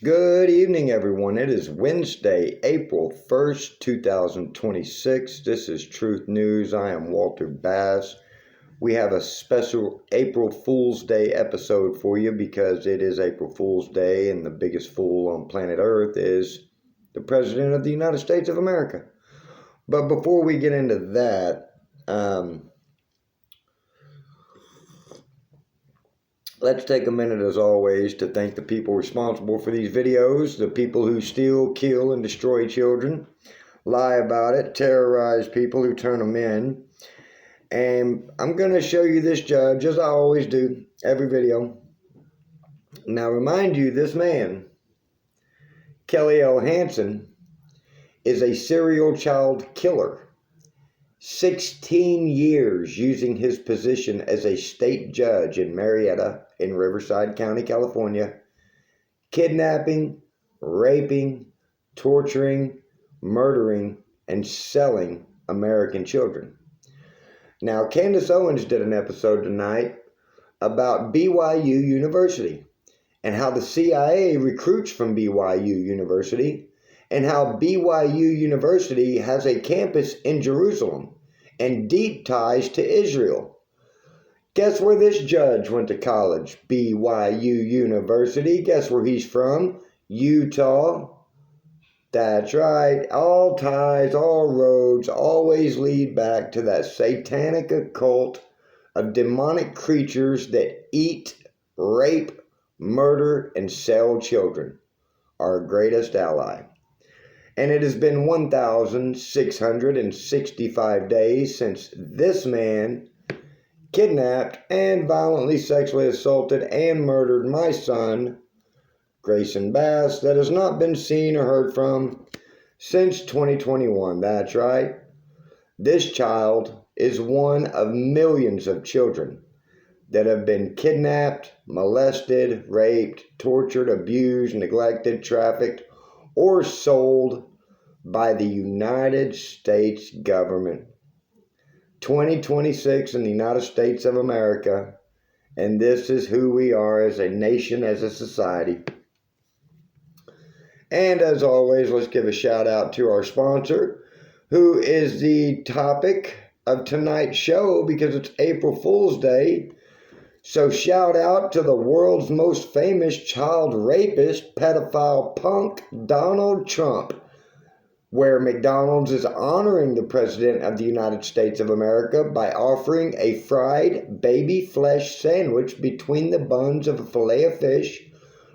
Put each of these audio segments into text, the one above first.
Good evening, everyone. It is Wednesday, April 1st, 2026. This is Truth News. I am Walter Bass. We have a special April Fool's Day episode for you because it is April Fool's Day and the biggest fool on planet Earth is the President of the United States of America. But before we get into that, let's take a minute, as always, to thank the people responsible for these videos, the people who steal, kill, and destroy children, lie about it, terrorize people who turn them in. And I'm going to show you this judge, as I always do, every video. Now, remind you, this man, Kelly L. Hansen, is a serial child killer. 16 years using his position as a state judge in Marietta in Riverside County, California, kidnapping, raping, torturing, murdering, and selling American children. Now, Candace Owens did an episode tonight about BYU University and how the CIA recruits from BYU University and how BYU University has a campus in Jerusalem and deep ties to Israel. Guess where this judge went to college? BYU University. Guess where he's from? Utah. That's right. All ties, all roads always lead back to that satanic occult of demonic creatures that eat, rape, murder, and sell children. Our greatest ally. And it has been 1,665 days since this man kidnapped and violently sexually assaulted and murdered my son, Grayson Bass, that has not been seen or heard from since 2021. That's right. This child is one of millions of children that have been kidnapped, molested, raped, tortured, abused, neglected, trafficked, or sold by the United States government. 2026 in the United States of America, and this is who we are as a nation, as a society. And as always, let's give a shout out to our sponsor, who is the topic of tonight's show because it's April Fool's Day. So shout out to the world's most famous child rapist, pedophile punk, Donald Trump, where McDonald's is honoring the President of the United States of America by offering a fried baby flesh sandwich between the buns of a filet of fish,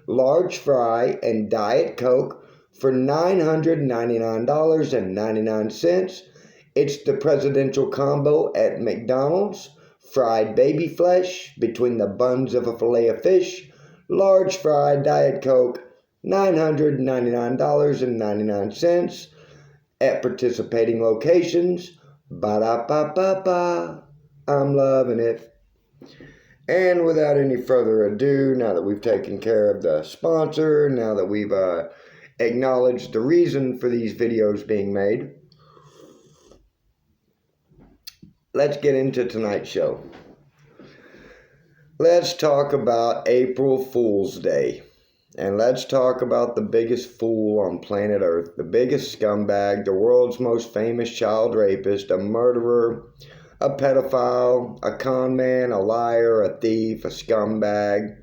large fry, and Diet Coke for $999.99. It's the presidential combo at McDonald's. Fried baby flesh between the buns of a filet of fish, large fried Diet Coke, $999.99 at participating locations. Ba-da-ba-ba-ba. I'm loving it. And without any further ado, now that we've taken care of the sponsor, now that we've acknowledged the reason for these videos being made, let's get into tonight's show. Let's talk about April Fool's Day. And let's talk about the biggest fool on planet Earth, the biggest scumbag, the world's most famous child rapist, a murderer, a pedophile, a con man, a liar, a thief, a scumbag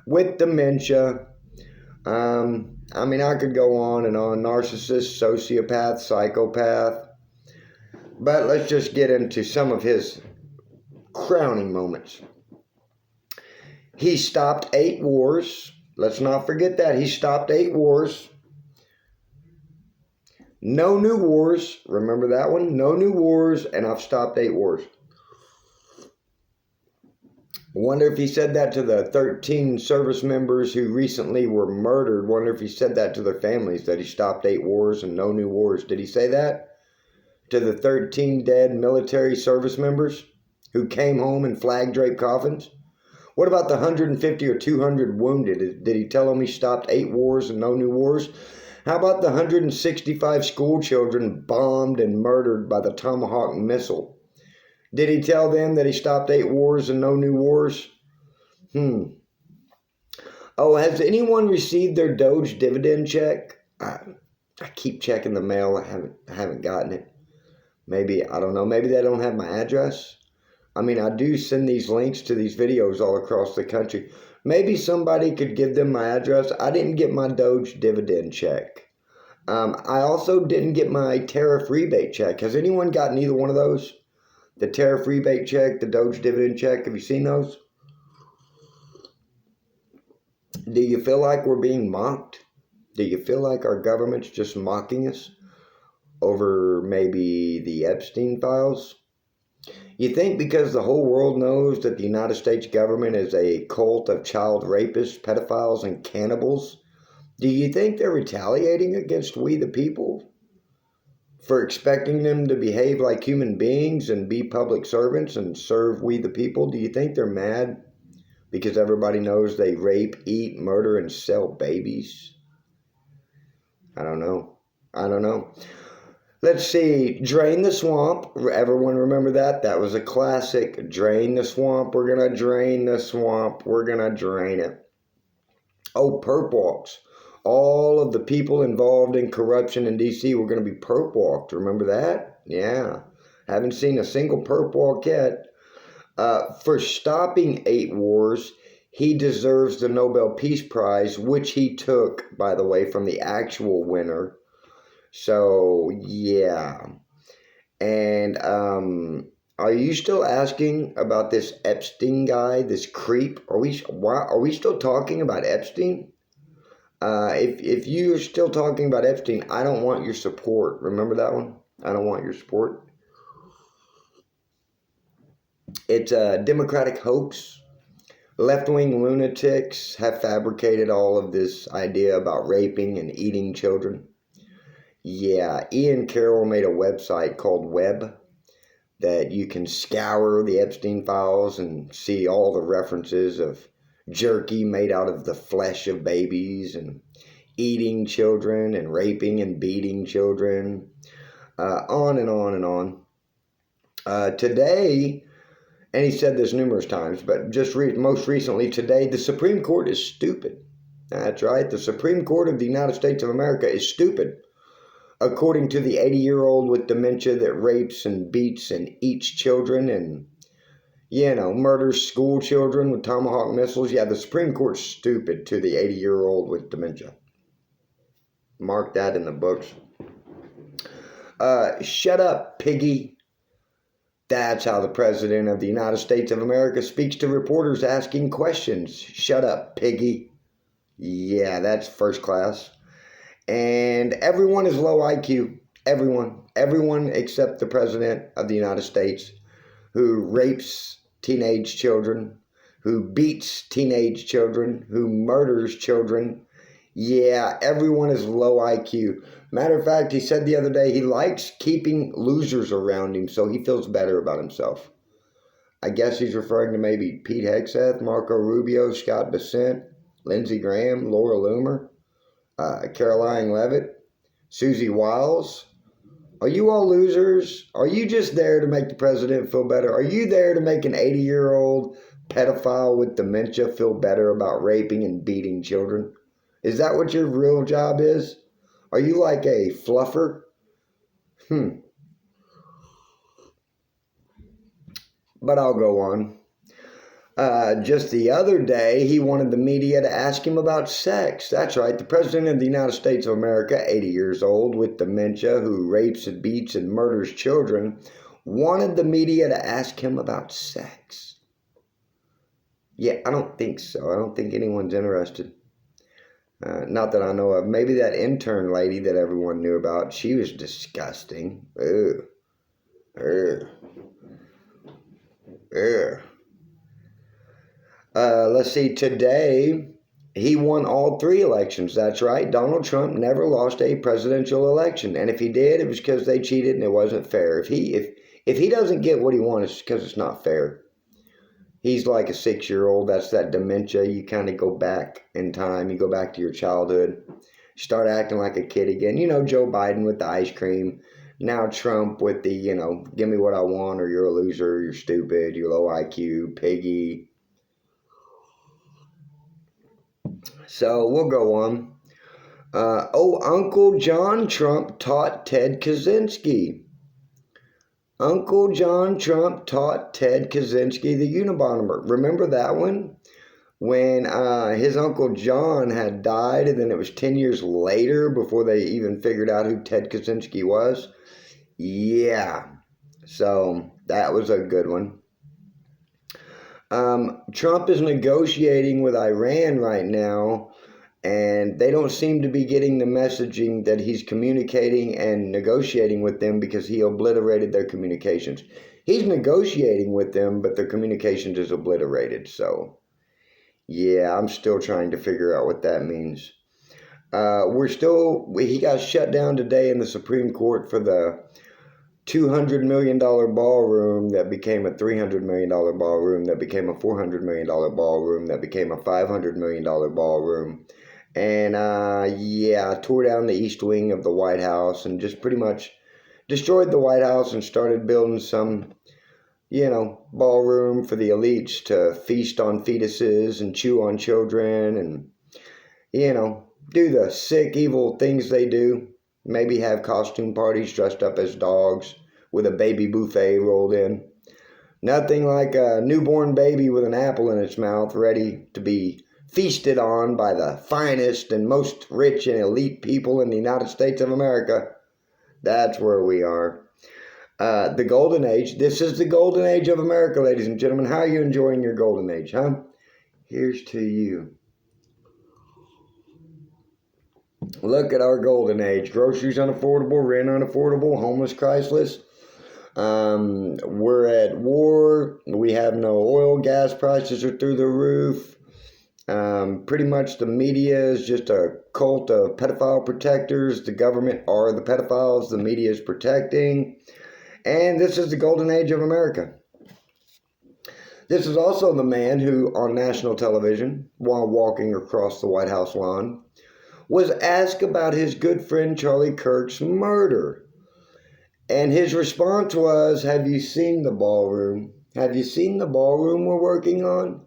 with dementia. I could go on and on. Narcissist, sociopath, psychopath. But let's just get into some of his crowning moments. He stopped 8 wars. Let's not forget that. He stopped 8 wars. No new wars. Remember that one? No new wars, and I've stopped 8 wars. Wonder if he said that to the 13 service members who recently were murdered. Wonder if he said that to their families, that he stopped 8 wars and no new wars. Did he say that to the 13 dead military service members who came home in flag-draped coffins? What about the 150 or 200 wounded? Did he tell them he stopped 8 wars and no new wars? How about the 165 school children bombed and murdered by the Tomahawk missile? Did he tell them that he stopped 8 wars and no new wars? Oh, has anyone received their Doge dividend check? I keep checking the mail. I haven't gotten it. Maybe, I don't know. Maybe they don't have my address. I mean, I do send these links to these videos all across the country. Maybe somebody could give them my address. I didn't get my Doge dividend check. I also didn't get my tariff rebate check. Has anyone gotten either one of those? The tariff rebate check, the Doge dividend check. Have you seen those? Do you feel like we're being mocked? Do you feel like our government's just mocking us over maybe the Epstein files? You think because the whole world knows that the United States government is a cult of child rapists, pedophiles, and cannibals, do you think they're retaliating against we the people for expecting them to behave like human beings and be public servants and serve we the people? Do you think they're mad because everybody knows they rape, eat, murder, and sell babies? I don't know. I don't know. Let's see. Drain the swamp. Everyone remember that? That was a classic. Drain the swamp. We're going to drain the swamp. We're going to drain it. Oh, perp walks. All of the people involved in corruption in D.C. were going to be perp walked. Remember that? Yeah. Haven't seen a single perp walk yet. For stopping 8 wars, he deserves the Nobel Peace Prize, which he took, by the way, from the actual winner. So, yeah. And are you still asking about this Epstein guy, this creep? Are we still talking about Epstein? If you're still talking about Epstein, I don't want your support. Remember that one? I don't want your support. It's a Democratic hoax. Left-wing lunatics have fabricated all of this idea about raping and eating children. Yeah, Ian Carroll made a website called Web that you can scour the Epstein files and see all the references of jerky made out of the flesh of babies and eating children and raping and beating children, on and on and on. Today, and he said this numerous times, but just most recently today, the Supreme Court is stupid. That's right, the Supreme Court of the United States of America is stupid. According to the 80-year-old with dementia that rapes and beats and eats children and, murders school children with Tomahawk missiles. Yeah, the Supreme Court's stupid to the 80-year-old with dementia. Mark that in the books. Shut up, piggy. That's how the President of the United States of America speaks to reporters asking questions. Shut up, piggy. Yeah, that's first class. And everyone is low IQ. Everyone except the President of the United States, who rapes teenage children, who beats teenage children, who murders children. Yeah, everyone is low IQ. Matter of fact, he said the other day he likes keeping losers around him so he feels better about himself. I guess he's referring to maybe Pete Hegseth, Marco Rubio, Scott Bessent, Lindsey Graham, Laura Loomer, Caroline Levitt, Susie Wiles. Are you all losers? Are you just there to make the president feel better? Are you there to make an 80-year-old pedophile with dementia feel better about raping and beating children? Is that what your real job is? Are you like a fluffer? But I'll go on. Just the other day, he wanted the media to ask him about sex. That's right, the President of the United States of America, 80 years old, with dementia, who rapes and beats and murders children, wanted the media to ask him about sex. Yeah, I don't think so. I don't think anyone's interested. Not that I know of. Maybe that intern lady that everyone knew about, she was disgusting. Ew. Ew. Ew. Let's see, today he won all 3 elections. That's right. Donald Trump never lost a presidential election. And if he did, it was because they cheated and it wasn't fair. If he doesn't get what he wants, it's because it's not fair. He's like a 6-year-old. That's that dementia. You kind of go back in time. You go back to your childhood. Start acting like a kid again. Joe Biden with the ice cream. Now Trump with the, give me what I want or you're a loser, you're stupid, you're low IQ, piggy. So we'll go on. Uncle John Trump taught Ted Kaczynski. Uncle John Trump taught Ted Kaczynski the Unabomber. Remember that one? When his Uncle John had died, and then it was 10 years later before they even figured out who Ted Kaczynski was? Yeah. So that was a good one. Trump is negotiating with Iran right now, and they don't seem to be getting the messaging that he's communicating and negotiating with them because he obliterated their communications. He's negotiating with them, but their communications is obliterated. So, yeah, I'm still trying to figure out what that means. He got shut down today in the Supreme Court for the $200 million ballroom that became a $300 million ballroom that became a $400 million ballroom that became a $500 million ballroom. And tore down the east wing of the White House and just pretty much destroyed the White House and started building some, ballroom for the elites to feast on fetuses and chew on children and, do the sick, evil things they do. Maybe have costume parties dressed up as dogs with a baby buffet rolled in. Nothing like a newborn baby with an apple in its mouth ready to be feasted on by the finest and most rich and elite people in the United States of America. That's where we are. The golden age. This is the golden age of America, ladies and gentlemen. How are you enjoying your golden age, huh? Here's to you. Look at our golden age. Groceries unaffordable, rent unaffordable, homeless crisis. We're at war. We have no oil. Gas prices are through the roof. Pretty much the media is just a cult of pedophile protectors. The government are the pedophiles the media is protecting. And this is the golden age of America. This is also the man who, on national television, while walking across the White House lawn, was asked about his good friend Charlie Kirk's murder. And his response was, have you seen the ballroom? Have you seen the ballroom we're working on?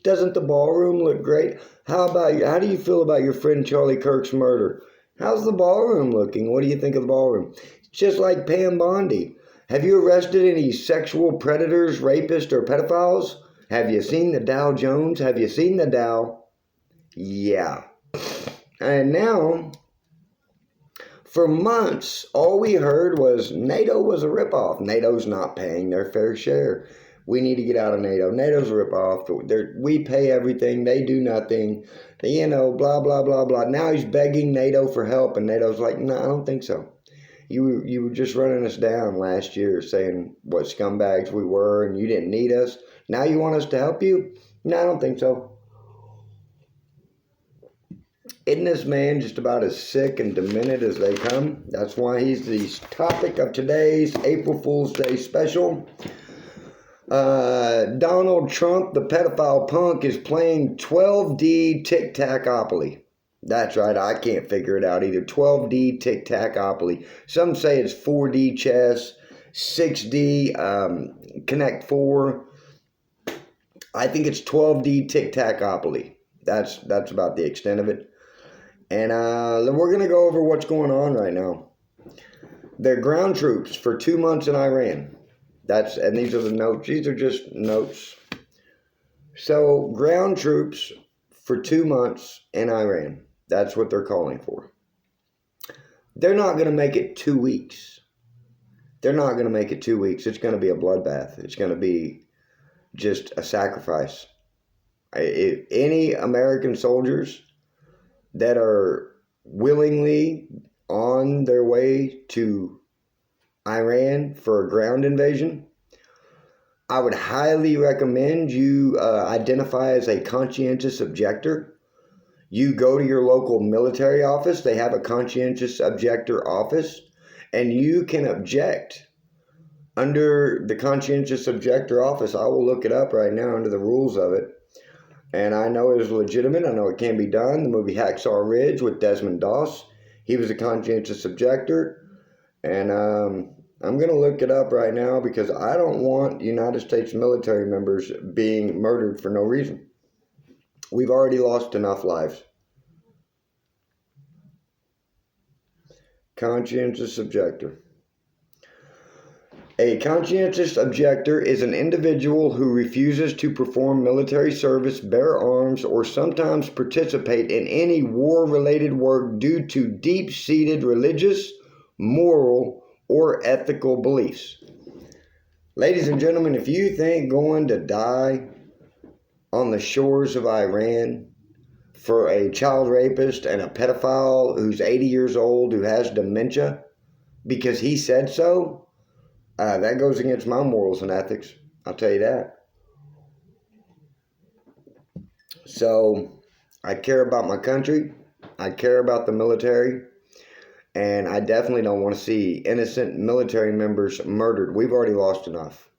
Doesn't the ballroom look great? How do you feel about your friend Charlie Kirk's murder? How's the ballroom looking? What do you think of the ballroom? It's just like Pam Bondi. Have you arrested any sexual predators, rapists, or pedophiles? Have you seen the Dow Jones? Have you seen the Dow? Yeah. And now, for months, all we heard was NATO was a ripoff. NATO's not paying their fair share. We need to get out of NATO. NATO's a ripoff. We pay everything. They do nothing. Blah, blah, blah, blah. Now he's begging NATO for help, and NATO's like, no, I don't think so. You were just running us down last year saying what scumbags we were, and you didn't need us. Now you want us to help you? No, I don't think so. Isn't this man just about as sick and demented as they come? That's why he's the topic of today's April Fool's Day special. Donald Trump, the pedophile punk, is playing 12D tic-tac-opoly. That's right, I can't figure it out either. 12D tic-tac-opoly. Some say it's 4D chess, 6D Connect 4. I think it's 12D tic-tac-opoly. That's about the extent of it. And we're going to go over what's going on right now. They're ground troops for 2 months in Iran. And these are the notes. These are just notes. So, ground troops for 2 months in Iran. That's what they're calling for. They're not going to make it 2 weeks. They're not going to make it 2 weeks. It's going to be a bloodbath. It's going to be just a sacrifice. If any American soldiers that are willingly on their way to Iran for a ground invasion, I would highly recommend you identify as a conscientious objector. You go to your local military office. They have a conscientious objector office, and you can object under the conscientious objector office. I will look it up right now under the rules of it. And I know it is legitimate. I know it can be done. The movie Hacksaw Ridge with Desmond Doss. He was a conscientious objector. And I'm going to look it up right now because I don't want United States military members being murdered for no reason. We've already lost enough lives. Conscientious objector. A conscientious objector is an individual who refuses to perform military service, bear arms, or sometimes participate in any war-related work due to deep-seated religious, moral, or ethical beliefs. Ladies and gentlemen, if you think going to die on the shores of Iran for a child rapist and a pedophile who's 80 years old who has dementia because he said so, that goes against my morals and ethics. I'll tell you that. So I care about my country. I care about the military. And I definitely don't want to see innocent military members murdered. We've already lost enough.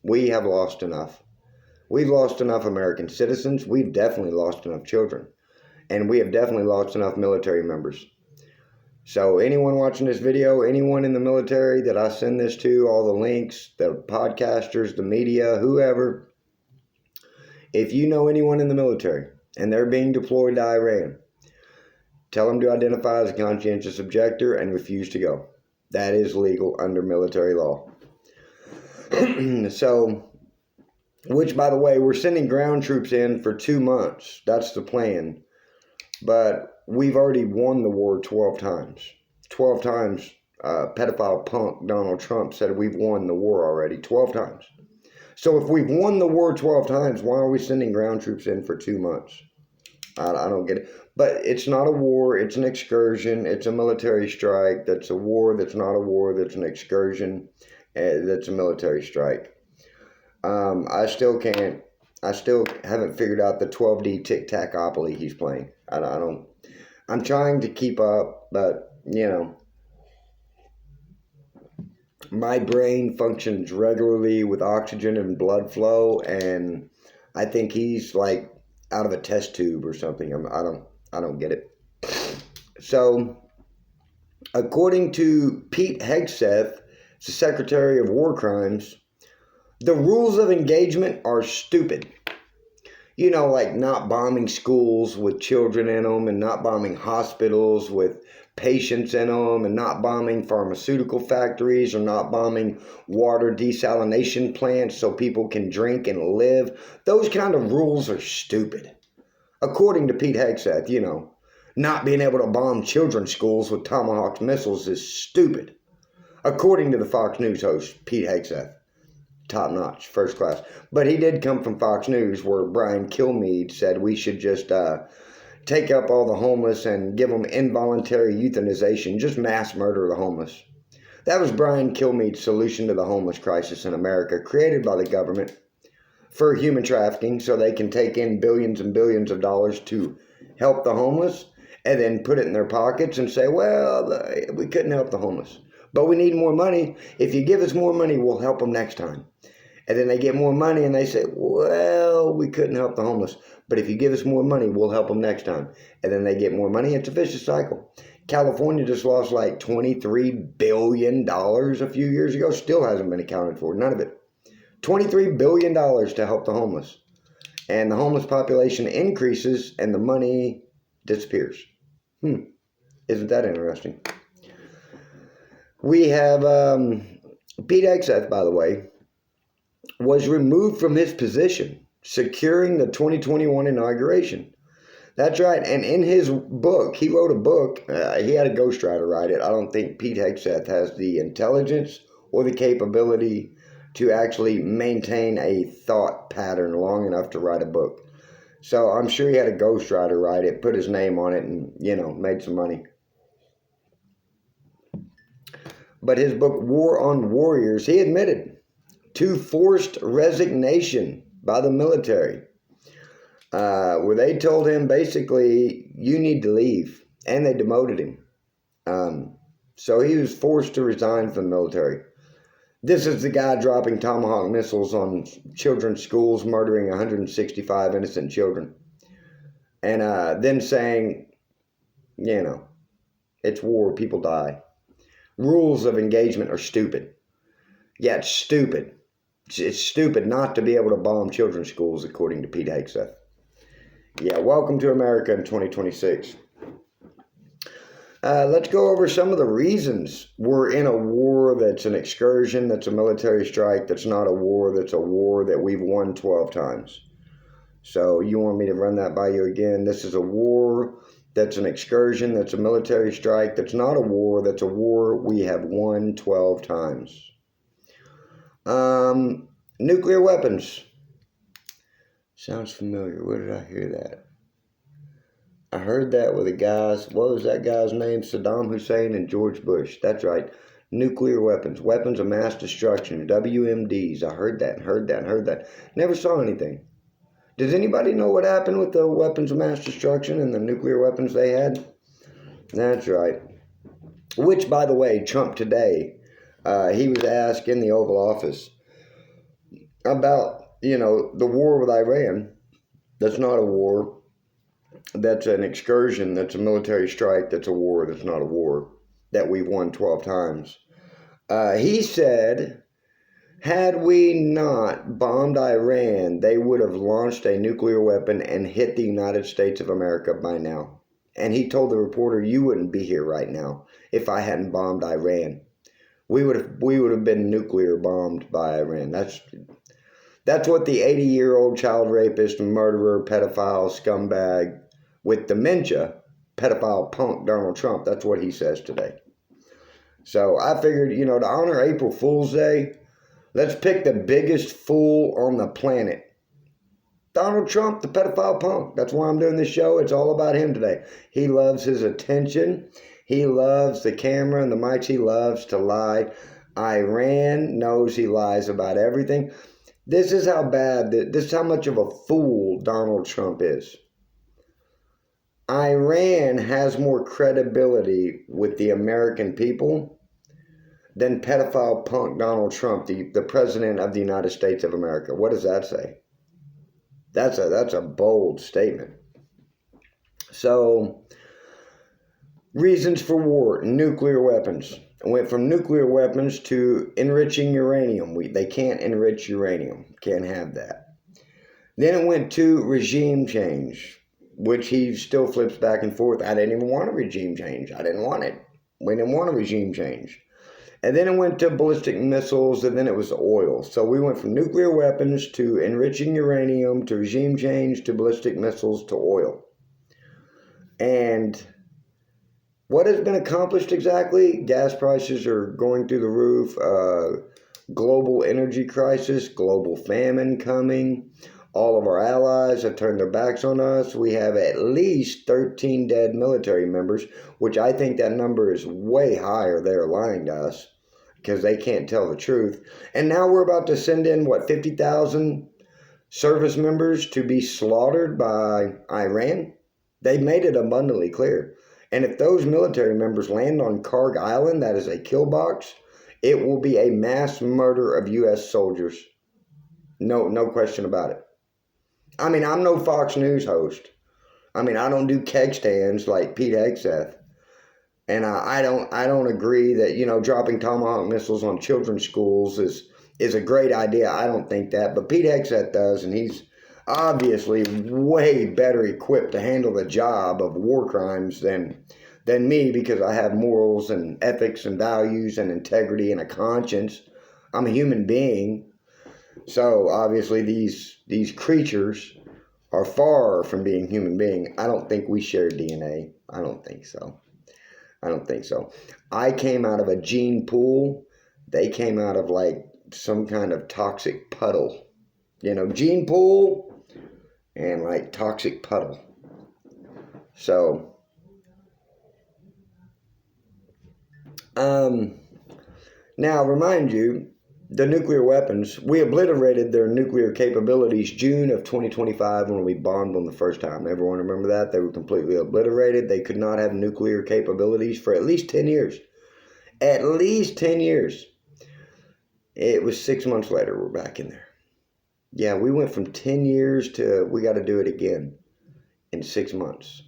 We have lost enough. We've lost enough American citizens. We've definitely lost enough children. And we have definitely lost enough military members. So anyone watching this video, anyone in the military that I send this to, all the links, the podcasters, the media, whoever, if you know anyone in the military and they're being deployed to Iran, tell them to identify as a conscientious objector and refuse to go. That is legal under military law. So, which, by the way, we're sending ground troops in for 2 months. That's the plan. But we've already won the war 12 times. 12 times, pedophile punk Donald Trump said we've won the war already 12 times. So if we've won the war 12 times, why are we sending ground troops in for 2 months? I don't get it. But it's not a war. It's an excursion. It's a military strike. That's a war. That's not a war. That's an excursion. That's a military strike. I still haven't figured out the 12D tic-tac-opoly he's playing. I'm trying to keep up, but, you know, my brain functions regularly with oxygen and blood flow, and I think he's like out of a test tube or something. I don't get it. So, according to Pete Hegseth, the Secretary of War Crimes, the rules of engagement are stupid. You know, like not bombing schools with children in them, and not bombing hospitals with patients in them, and not bombing pharmaceutical factories, or not bombing water desalination plants so people can drink and live. Those kind of rules are stupid. According to Pete Hegseth, you know, not being able to bomb children's schools with Tomahawk missiles is stupid. According to the Fox News host, Pete Hegseth. Top notch, first class. But he did come from Fox News, where Brian Kilmeade said we should just take up all the homeless and give them involuntary euthanization, just mass murder the homeless. That was Brian Kilmeade's solution to the homeless crisis in America, created by the government for human trafficking, so they can take in billions and billions of dollars to help the homeless, and then put it in their pockets and say, well, we couldn't help the homeless, but we need more money. If you give us more money, we'll help them next time. And then they get more money and they say, well, we couldn't help the homeless, but if you give us more money, we'll help them next time. And then they get more money. It's a vicious cycle. California just lost like $23 billion a few years ago. Still hasn't been accounted for. None of it. $23 billion to help the homeless. And the homeless population increases and the money disappears. Isn't that interesting? We have Pete Hegseth, by the way, was removed from his position, securing the 2021 inauguration. That's right. And in his book, he wrote a book. He had a ghostwriter write it. I don't think Pete Hegseth has the intelligence or the capability to actually maintain a thought pattern long enough to write a book. So I'm sure he had a ghostwriter write it, put his name on it, and, you know, made some money. But his book, War on Warriors, he admitted to forced resignation by the military, where they told him basically, you need to leave, and they demoted him. So he was forced to resign from the military. This is the guy dropping Tomahawk missiles on children's schools, murdering 165 innocent children. And then saying, you know, it's war, people die. Rules of engagement are stupid. Yeah, it's stupid. It's stupid not to be able to bomb children's schools, according to Pete Hegseth. Yeah, welcome to America in 2026. Let's go over some of the reasons we're in a war that's an excursion, that's a military strike, that's not a war, that's a war that we've won 12 times. So you want me to run that by you again? This is a war that's an excursion, that's a military strike, that's not a war, that's a war we have won 12 times. Nuclear weapons. Sounds familiar. Where did I hear that? I heard that with the guys. What was that guy's name? Saddam Hussein and George Bush. That's right. Nuclear weapons. Weapons of mass destruction. WMDs. I heard that. Never saw anything. Does anybody know what happened with the weapons of mass destruction and the nuclear weapons they had? That's right. Which, by the way, Trump today, he was asked in the Oval Office about, the war with Iran. That's not a war. That's an excursion. That's a military strike. That's a war. That's not a war that we've won 12 times. He said, had we not bombed Iran, they would have launched a nuclear weapon and hit the United States of America by now. And he told the reporter, you wouldn't be here right now if I hadn't bombed Iran. We would have been nuclear bombed by Iran. That's what the 80-year-old child rapist, murderer, pedophile, scumbag with dementia, pedophile punk Donald Trump, that's what he says today. So I figured, to honor April Fool's Day, let's pick the biggest fool on the planet. Donald Trump, the pedophile punk. That's why I'm doing this show. It's all about him today. He loves his attention. He loves the camera and the mics. He loves to lie. Iran knows he lies about everything. This is how much of a fool Donald Trump is. Iran has more credibility with the American people than pedophile punk Donald Trump, the president of the United States of America. What does that say? That's a bold statement. So, reasons for war, nuclear weapons. It went from nuclear weapons to enriching uranium. They can't enrich uranium. Can't have that. Then it went to regime change, which he still flips back and forth. I didn't even want a regime change. I didn't want it. We didn't want a regime change. And then it went to ballistic missiles, and then it was oil. So we went from nuclear weapons to enriching uranium to regime change to ballistic missiles to oil. And what has been accomplished exactly? Gas prices are going through the roof. Global energy crisis, global famine coming. All of our allies have turned their backs on us. We have at least 13 dead military members, which I think that number is way higher. They're lying to us because they can't tell the truth. And now we're about to send in, 50,000 service members to be slaughtered by Iran? They made it abundantly clear. And if those military members land on Karg Island, that is a kill box, it will be a mass murder of U.S. soldiers. No question about it. I mean, I'm no Fox News host. I mean, I don't do keg stands like Pete Hegseth. And I don't agree that, dropping Tomahawk missiles on children's schools is a great idea. I don't think that. But Pete Hegseth does, and he's obviously way better equipped to handle the job of war crimes than me, because I have morals and ethics and values and integrity and a conscience. I'm a human being. So obviously these creatures are far from being human being. I don't think we share DNA. I don't think so. I came out of a gene pool. They came out of like some kind of toxic puddle. Gene pool and like toxic puddle. So, now remind you, the nuclear weapons, we obliterated their nuclear capabilities June of 2025 when we bombed them the first time. Everyone remember that? They were completely obliterated. They could not have nuclear capabilities for at least 10 years. At least 10 years. It was 6 months later, we're back in there. Yeah, we went from 10 years to we got to do it again in 6 months.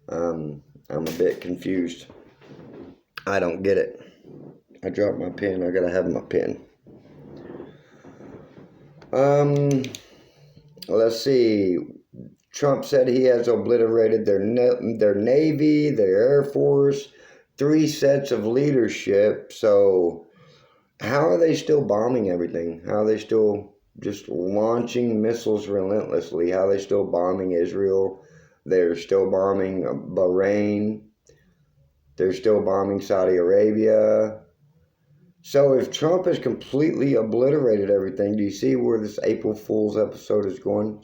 I'm a bit confused. I don't get it. I dropped my pen. I gotta have my pen. Let's see. Trump said he has obliterated their Navy, their Air Force, 3 sets of leadership. So how are they still bombing everything? How are they still just launching missiles relentlessly? How are they still bombing Israel? They're still bombing Bahrain. They're still bombing Saudi Arabia. So if Trump has completely obliterated everything, do you see where this April Fool's episode is going?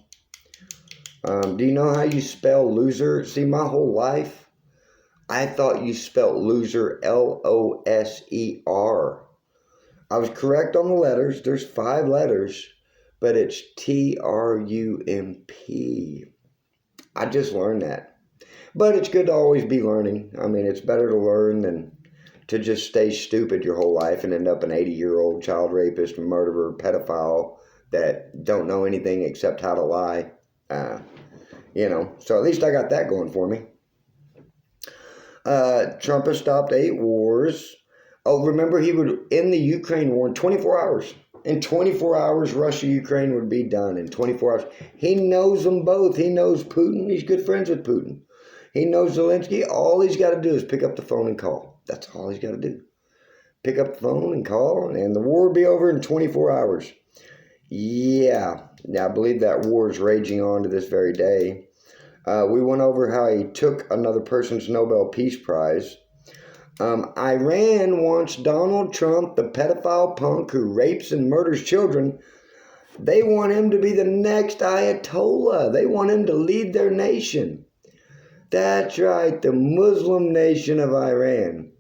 Do you know how you spell loser? See, my whole life, I thought you spelled loser Loser. I was correct on the letters. There's 5 letters, but it's Trump. I just learned that. But it's good to always be learning. I mean, it's better to learn than to just stay stupid your whole life and end up an 80-year-old child rapist, murderer, pedophile that don't know anything except how to lie. So at least I got that going for me. Trump has stopped 8 wars. Oh, remember, he would end the Ukraine war in 24 hours. In 24 hours, Russia-Ukraine would be done in 24 hours. He knows them both. He knows Putin. He's good friends with Putin. He knows Zelensky. All he's got to do is pick up the phone and call. That's all he's got to do. Pick up the phone and call, and the war will be over in 24 hours. Yeah, I believe that war is raging on to this very day. We went over how he took another person's Nobel Peace Prize. Iran wants Donald Trump, the pedophile punk who rapes and murders children. They want him to be the next Ayatollah. They want him to lead their nation. That's right, the Muslim nation of Iran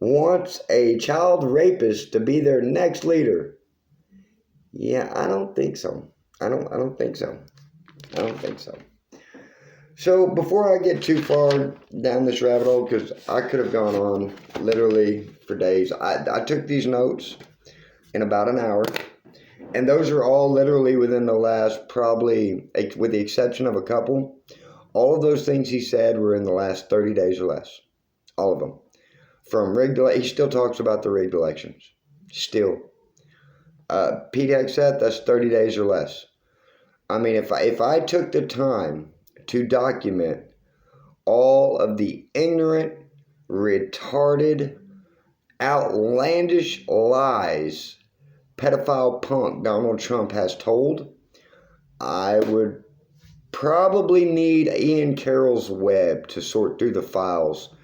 wants a child rapist to be their next leader. Yeah, I don't think so. I don't think so. So before I get too far down this rabbit hole, because I could have gone on literally for days, I took these notes in about an hour, and those are all literally within the last, probably, with the exception of a couple, all of those things he said were in the last 30 days or less. All of them. From rigged, he still talks about the rigged elections. Still. Pete Hegseth, that's 30 days or less. I mean, if I took the time to document all of the ignorant, retarded, outlandish lies pedophile punk Donald Trump has told, I would probably need Ian Carroll's web to sort through the files,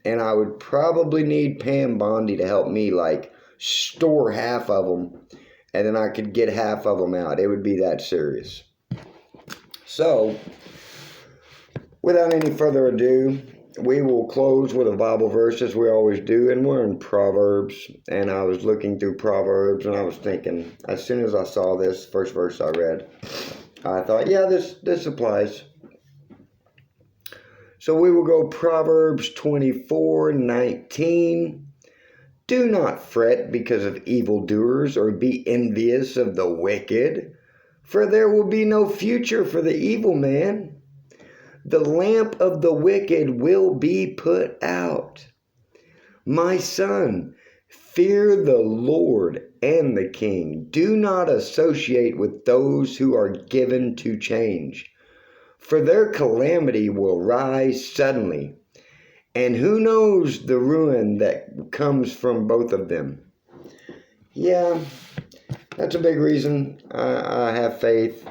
and I would probably need Pam Bondi to help me store half of them, and then I could get half of them out. It would be that serious. So, without any further ado, we will close with a Bible verse as we always do, and we're in Proverbs. And I was looking through Proverbs, and I was thinking, as soon as I saw this first verse I read, I thought, yeah, this applies. So we will go Proverbs 24:19. Do not fret because of evildoers, or be envious of the wicked, for there will be no future for the evil man. The lamp of the wicked will be put out. My son, fear the Lord and the king. Do not associate with those who are given to change, for their calamity will rise suddenly, and who knows the ruin that comes from both of them. Yeah, that's a big reason I have faith,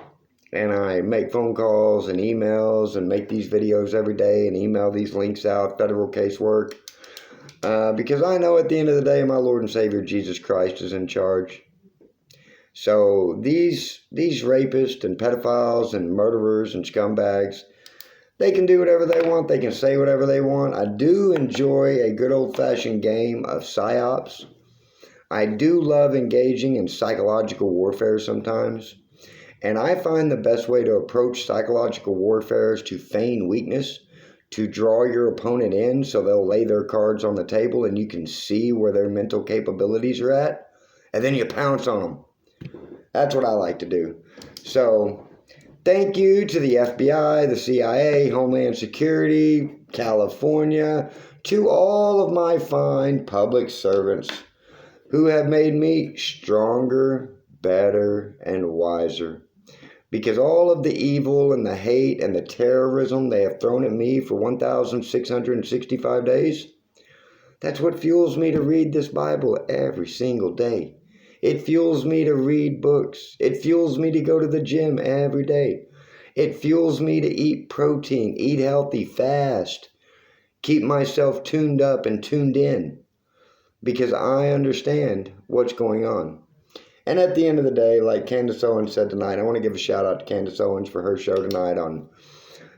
and I make phone calls and emails and make these videos every day and email these links out, federal casework, because I know at the end of the day my Lord and Savior Jesus Christ is in charge. So these rapists and pedophiles and murderers and scumbags, they can do whatever they want. They can say whatever they want. I do enjoy a good old-fashioned game of psyops. I do love engaging in psychological warfare sometimes. And I find the best way to approach psychological warfare is to feign weakness, to draw your opponent in so they'll lay their cards on the table and you can see where their mental capabilities are at, and then you pounce on them. That's what I like to do. So, thank you to the FBI, the CIA, Homeland Security, California, to all of my fine public servants who have made me stronger, better, and wiser. because all of the evil and the hate and the terrorism they have thrown at me for 1,665 days, that's what fuels me to read this Bible every single day. It fuels me to read books. It fuels me to go to the gym every day. It fuels me to eat protein, eat healthy, fast, keep myself tuned up and tuned in, because I understand what's going on. And at the end of the day, like Candace Owens said tonight, I want to give a shout out to Candace Owens for her show tonight on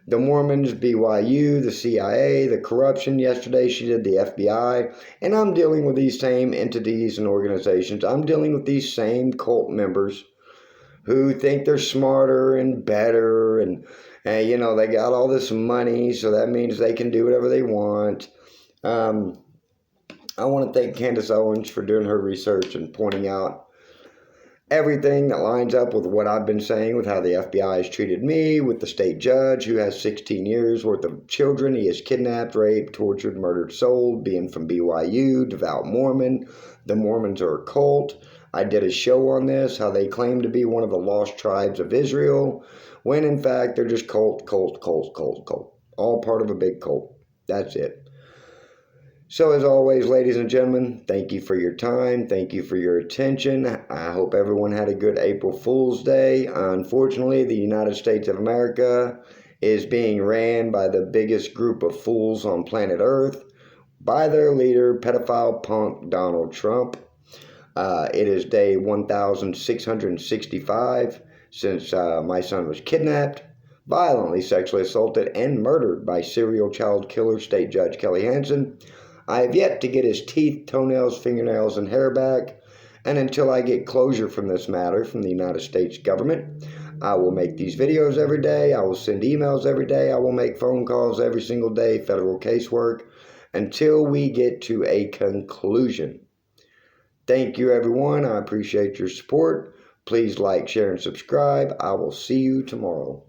the Mormons, BYU, the CIA, the corruption. Yesterday she did the FBI. And I'm dealing with these same entities and organizations. I'm dealing with these same cult members who think they're smarter and better, and you know, they got all this money, so that means they can do whatever they want. I want to thank Candace Owens for doing her research and pointing out everything that lines up with what I've been saying, with how the FBI has treated me, with the state judge who has 16 years worth of children he has kidnapped, raped, tortured, murdered, sold, being from BYU, devout Mormon. The Mormons are a cult. I did a show on this, how they claim to be one of the lost tribes of Israel, when in fact they're just cult. All part of a big cult. That's it. So as always, ladies and gentlemen, thank you for your time. Thank you for your attention. I hope everyone had a good April Fool's Day. Unfortunately, the United States of America is being ran by the biggest group of fools on planet Earth, by their leader, pedophile punk Donald Trump. It is day 1,665 since my son was kidnapped, violently sexually assaulted, and murdered by serial child killer State Judge Kelly Hansen. I have yet to get his teeth, toenails, fingernails, and hair back, and until I get closure from this matter from the United States government, I will make these videos every day. I will send emails every day. I will make phone calls every single day, federal casework, until we get to a conclusion. Thank you, everyone. I appreciate your support. Please like, share, and subscribe. I will see you tomorrow.